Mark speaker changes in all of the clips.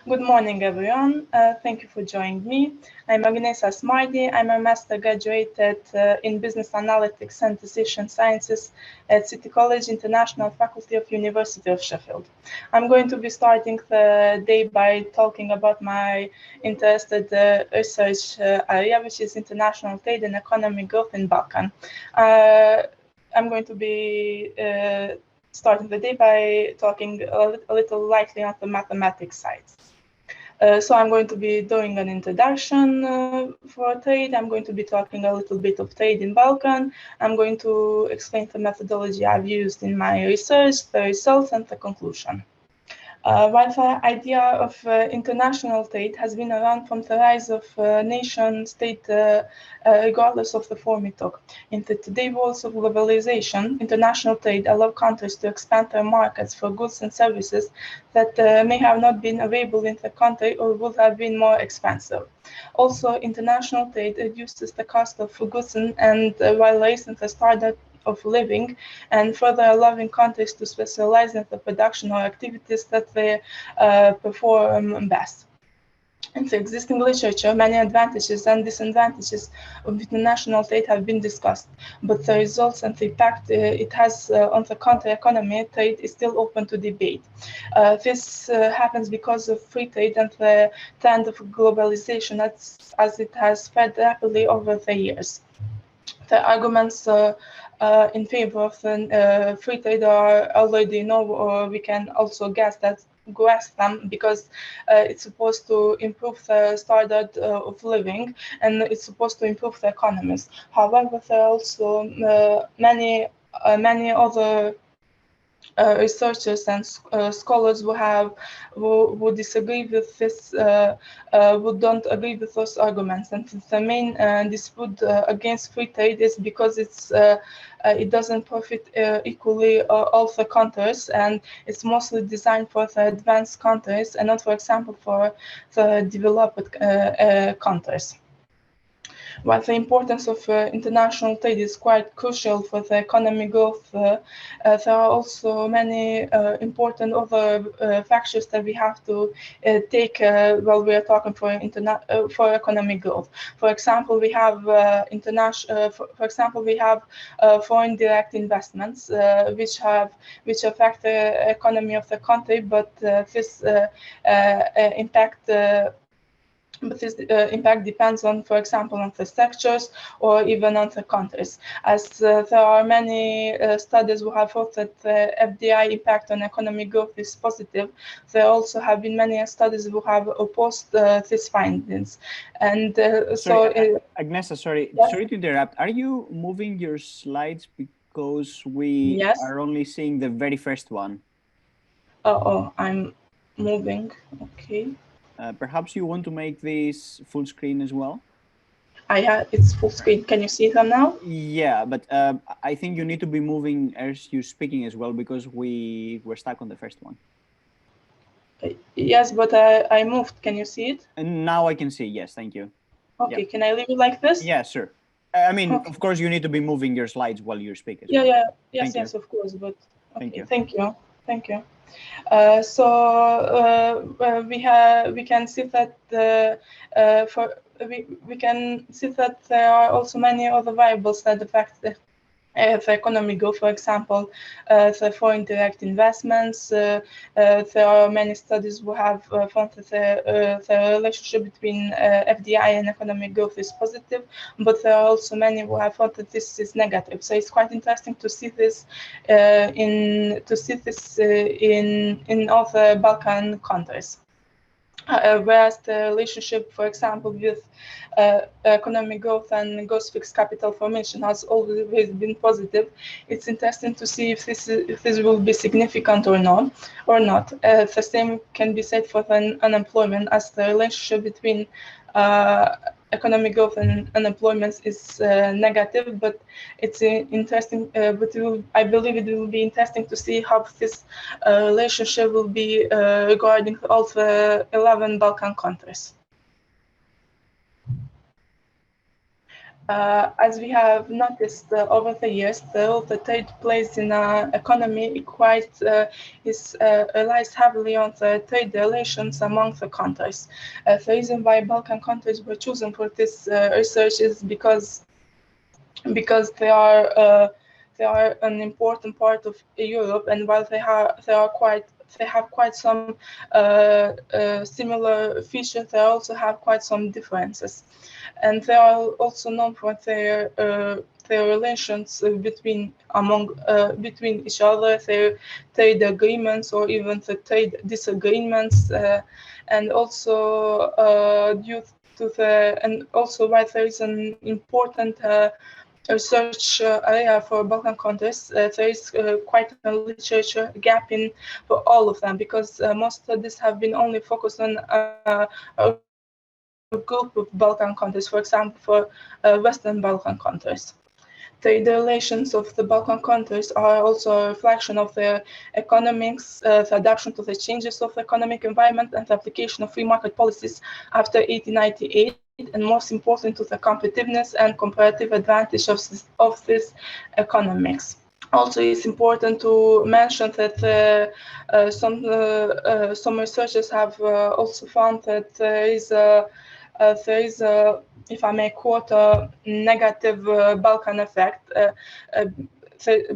Speaker 1: Good morning, everyone. Thank you for joining me. I'm Agnesa Smajli. I'm a master graduated in Business Analytics and Decision Sciences at City College International Faculty of University of Sheffield. I'm going to be starting the day by talking about my interested research area, which is international trade and economic growth in Balkan. I'm going to be starting the day by talking a little lightly on the mathematics side. So I'm going to be doing an introduction for trade. I'm going to be talking a little bit of trade in Balkan. I'm going to explain the methodology I've used in my research, the results, and the conclusion. While the idea of international trade has been around from the rise of nation-state, regardless of the form it took. In the today world of globalization, international trade allows countries to expand their markets for goods and services that may have not been available in the country or would have been more expensive. Also, international trade reduces the cost of goods and while raising the standard of living and further allowing countries to specialize in the production or activities that they perform best. In the existing literature, many advantages and disadvantages of international trade have been discussed, but the results and the impact it has on the country economy trade is still open to debate. This happens because of free trade and the trend of globalization as it has spread rapidly over the years. The arguments in favor of free trade are already known, or we can also guess them because it's supposed to improve the standard of living and it's supposed to improve the economies. However, there are also many other researchers and scholars who disagree with this, who don't agree with those arguments. And the main dispute against free trade is because it doesn't profit equally all the countries, and it's mostly designed for the advanced countries and not, for example, for the developed countries. While the importance of international trade is quite crucial for the economic growth, there are also many important other factors that we have to take while we are talking for economic growth. For example, we have foreign direct investments, which affect the economy of the country, but this impact depends on, for example, on the sectors or even on the countries. As there are many studies who have thought that the FDI impact on economic growth is positive, there also have been many studies who have opposed these findings. And
Speaker 2: Agnesa, sorry to interrupt. Are you moving your slides because we are only seeing the very first one?
Speaker 1: Oh, I'm moving. Okay.
Speaker 2: Perhaps you want to make this full screen as well?
Speaker 1: It's full screen. Can you see them now?
Speaker 2: Yeah, but I think you need to be moving as you're speaking as well because we were stuck on the first one.
Speaker 1: Yes, but I moved. Can you see it?
Speaker 2: And now I can see. Yes, thank you.
Speaker 1: Okay, Can I leave it like this?
Speaker 2: Yeah, sure. I mean, of course, you need to be moving your slides while you're speaking.
Speaker 1: Yes, of course. But okay, thank you. We can see that we can see that there are also many other variables that affect the economic growth. For example, the foreign direct investments. There are many studies who have found that the relationship between FDI and economic growth is positive, but there are also many who have thought that this is negative. So it's quite interesting to see this in other Balkan countries. Whereas the relationship, for example, with economic growth and gross fixed capital formation has always been positive. It's interesting to see if this will be significant or not. The same can be said for unemployment, as the relationship between economic growth and unemployment is negative, but it's interesting. I believe it will be interesting to see how this relationship will be regarding all the 11 Balkan countries. As we have noticed over the years, the trade plays in an economy relies heavily on the trade relations among the countries. The reason why Balkan countries were chosen for this research is because they are an important part of Europe, and while they have quite some similar features, they also have quite some differences, and they are also known for their relations between each other, their trade agreements or even the trade disagreements, and also due to and also why there is an important research area for Balkan countries. There is quite a literature gap in for all of them, because most studies have been only focused on a group of Balkan countries, for example, for Western Balkan countries. The relations of the Balkan countries are also a reflection of their economics, the adaptation to the changes of the economic environment, and the application of free market policies after 1898, and most important, to the competitiveness and comparative advantage of this economics. Also, it's important to mention that some researchers have also found that there is a, if I may quote, a negative Balkan effect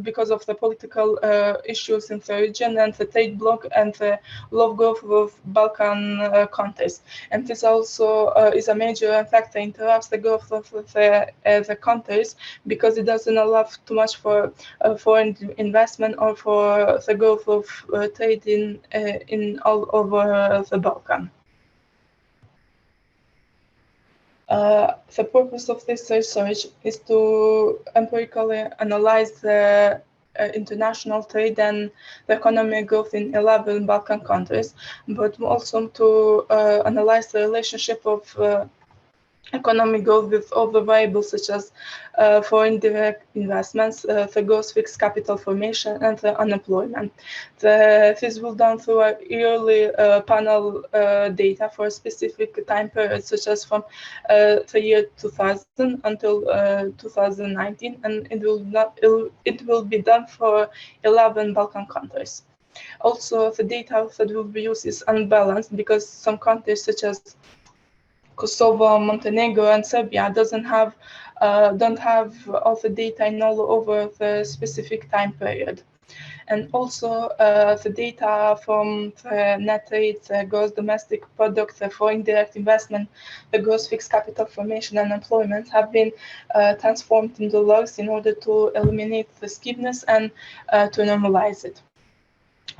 Speaker 1: because of the political issues in the region and the trade bloc and the low growth of Balkan countries. And this also is a major factor, interrupts the growth of the countries, because it doesn't allow too much for foreign investment or for the growth of trade in all over the Balkan. The purpose of this research is to empirically analyze the international trade and the economic growth in 11 Balkan countries, but also to analyze the relationship of economic growth with other variables such as foreign direct investments, the gross fixed capital formation, and the unemployment. This will be done through a yearly panel data for a specific time period, such as from the year 2000 until 2019, and it will be done for 11 Balkan countries. Also, the data that will be used is unbalanced, because some countries such as Kosovo, Montenegro, and Serbia don't have all the data in all over the specific time period. And also the data from the net rate, the gross domestic product, the foreign direct investment, the gross fixed capital formation, and employment have been transformed into logs in order to eliminate the skewness and to normalize it.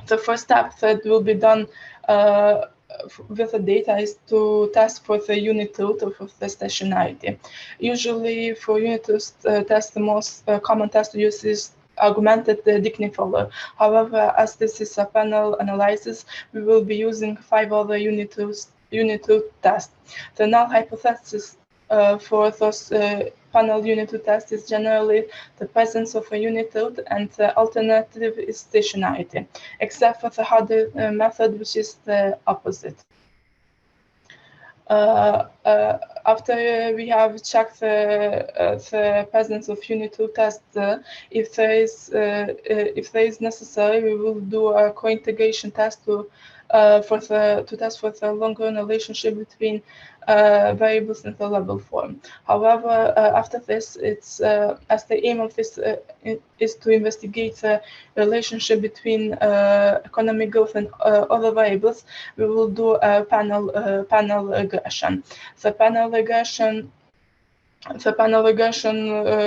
Speaker 1: The first step that will be done with the data is to test for the unit root of the stationarity. Usually for unit root test, the most common test to use is augmented Dickney-Fowler. However, as this is a panel analysis, we will be using 5 other unit root tests. The null hypothesis for those panel unit root tests is generally the presence of a unit root, and the alternative is stationarity, except for the harder method, which is the opposite. After we have checked the presence of unit root test, if there is necessary, we will do a co-integration test to test for the long-run relationship between variables in the level form. However, after this, it's as the aim of this is to investigate the relationship between economic growth and other variables, we will do a panel regression. The panel regression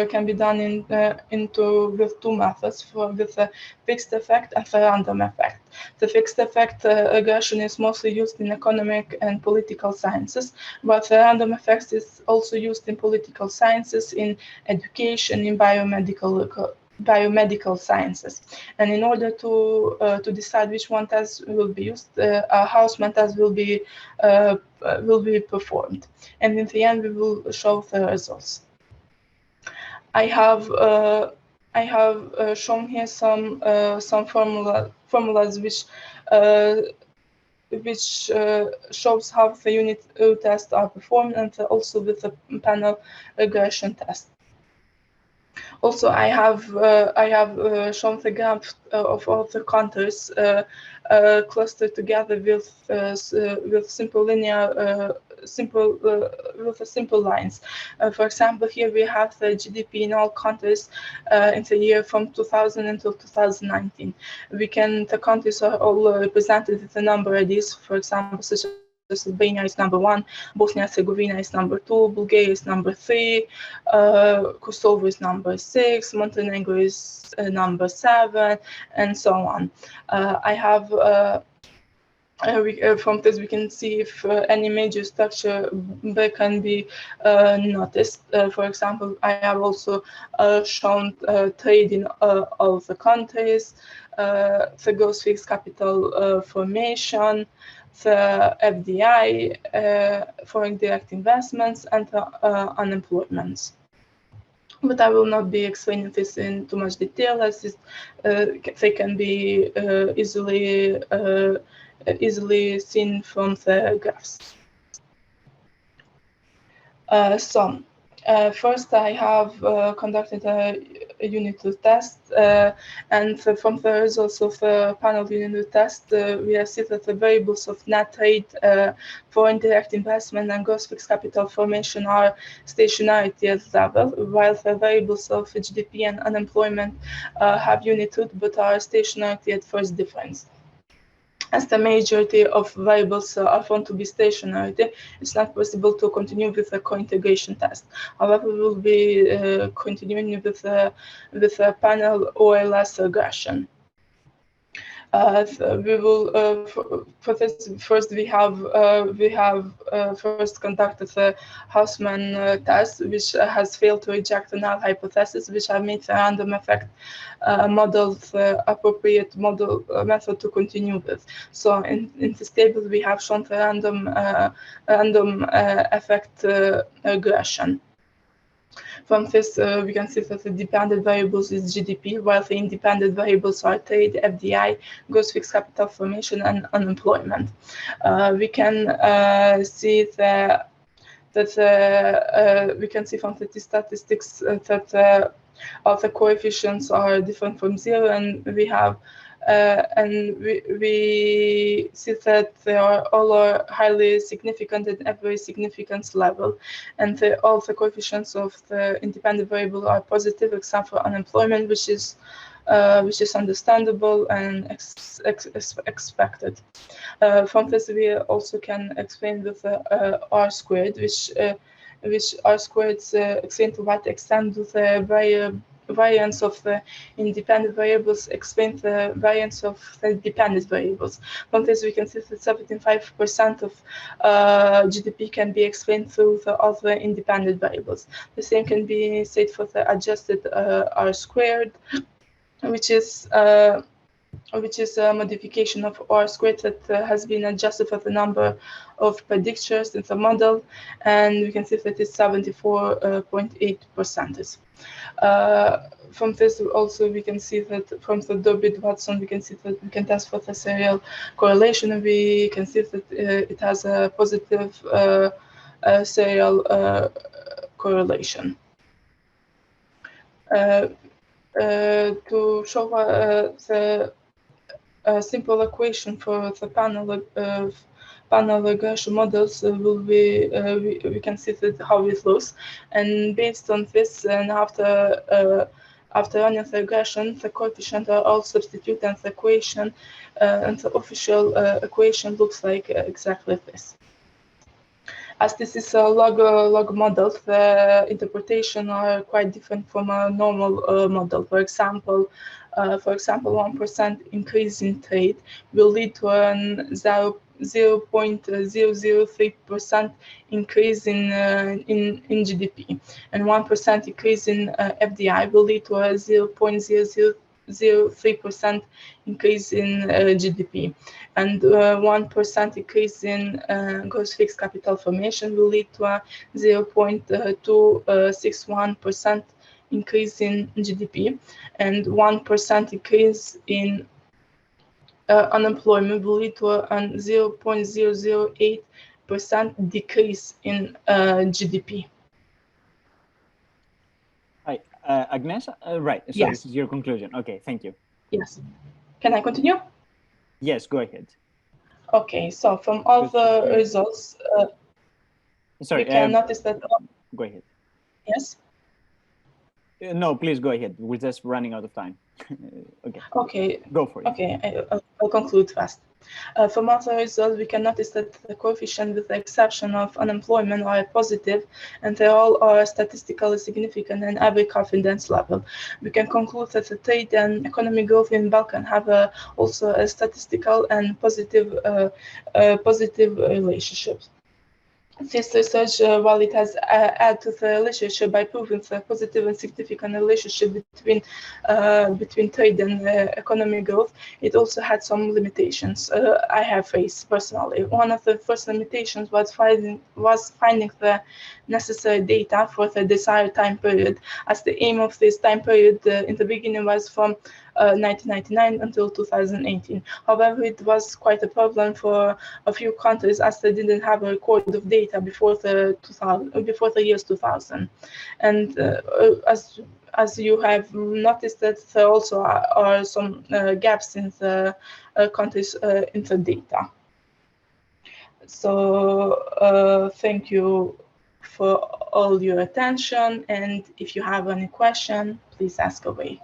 Speaker 1: can be done with 2 methods, with a fixed effect and a random effect. The fixed effect regression is mostly used in economic and political sciences, but the random effect is also used in political sciences, in education, in biomedical sciences. And in order to decide which one test will be used, a Haussmann test will be performed, and in the end we will show the results. I have shown here some formulas which shows how the unit tests are performed, and also with the panel regression test. Also, I have shown the graph of all the countries clustered together with simple linear with simple lines. For example, here we have the GDP in all countries in the year from 2000 until 2019. The countries are all represented with the number IDs. For example, such as Albania is number 1, Bosnia-Herzegovina is number 2, Bulgaria is number 3, Kosovo is number 6, Montenegro is number 7, and so on. From this we can see if any major structure can be noticed. For example, I have also shown trade in all the countries, the gross fixed capital formation, the FDI, foreign direct investments, and unemployment. But I will not be explaining this in too much detail, as they can be easily seen from the graphs. First, I have conducted a unit 2 test, and from the results of the panel unit 2 test, we have seen that the variables of net trade, foreign direct investment, and gross fixed capital formation are stationary at level, while the variables of GDP and unemployment have unit 2 but are stationary at first difference. As the majority of variables are found to be stationary, it's not possible to continue with the co-integration test. However, we will be continuing with the panel OLS regression. We will for this first we have first conducted the Hausman test, which has failed to reject the null hypothesis, which have made the random effect model the appropriate model method to continue with. So in this table we have shown the random effect regression. From this, we can see that the dependent variables is GDP, while the independent variables are trade, FDI, gross fixed capital formation, and unemployment. We can see that we can see from the statistics that all the coefficients are different from 0, and we have we see that they are all highly significant at every significance level, and all the coefficients of the independent variable are positive except for unemployment, which is understandable and expected. From this, we also can explain with R squared, which R squared explain to what extent the variance of the independent variables explain the variance of the dependent variables. From this, we can see that 75% of GDP can be explained through the other independent variables. The same can be said for the adjusted R squared, which is a modification of R squared that has been adjusted for the number of predictors in the model, and we can see that it's 74.8%. From this also we can see that from the Dobit-Watson we can see that we can test for the serial correlation, and we can see that it has a positive serial correlation. To show the simple equation for the panel regression models will be we can see that how it looks, and based on this, and after running the regression, the coefficients are all substituted, and the equation and the official equation looks like exactly this. As this is a log model, the interpretation are quite different from a normal model. For example, 1% increase in trade will lead to a 0.003% increase in GDP, and 1% increase in FDI will lead to a 0.003% increase in GDP, and 1% increase in gross fixed capital formation will lead to a 0.261% increase in GDP, and 1% increase in unemployment will lead to a 0.008% decrease in GDP.
Speaker 2: Hi, Agnesa? Right, so
Speaker 1: yes.
Speaker 2: This is your conclusion. Okay, thank you.
Speaker 1: Yes. Can I continue?
Speaker 2: Yes, go ahead.
Speaker 1: Okay, so from all the results,
Speaker 2: sorry,
Speaker 1: we can notice that...
Speaker 2: Go ahead.
Speaker 1: Yes?
Speaker 2: No, please go ahead. We're just running out of time. Okay.
Speaker 1: Okay.
Speaker 2: Go for it.
Speaker 1: Okay, I'll conclude fast. From all the results, we can notice that the coefficient, with the exception of unemployment, are positive, and they all are statistically significant and every confidence level. We can conclude that the trade and economic growth in Balkans have also a statistical and positive relationship. This research, while it has added to the relationship by proving the positive and significant relationship between trade and economic growth, it also had some limitations I have faced personally. One of the first limitations was finding the necessary data for the desired time period, as the aim of this time period in the beginning was from 1999 until 2018. However, it was quite a problem for a few countries, as they didn't have a record of data before the years 2000. And as you have noticed, that there also are some gaps in the countries' in the data. So thank you for all your attention, and if you have any question, please ask away.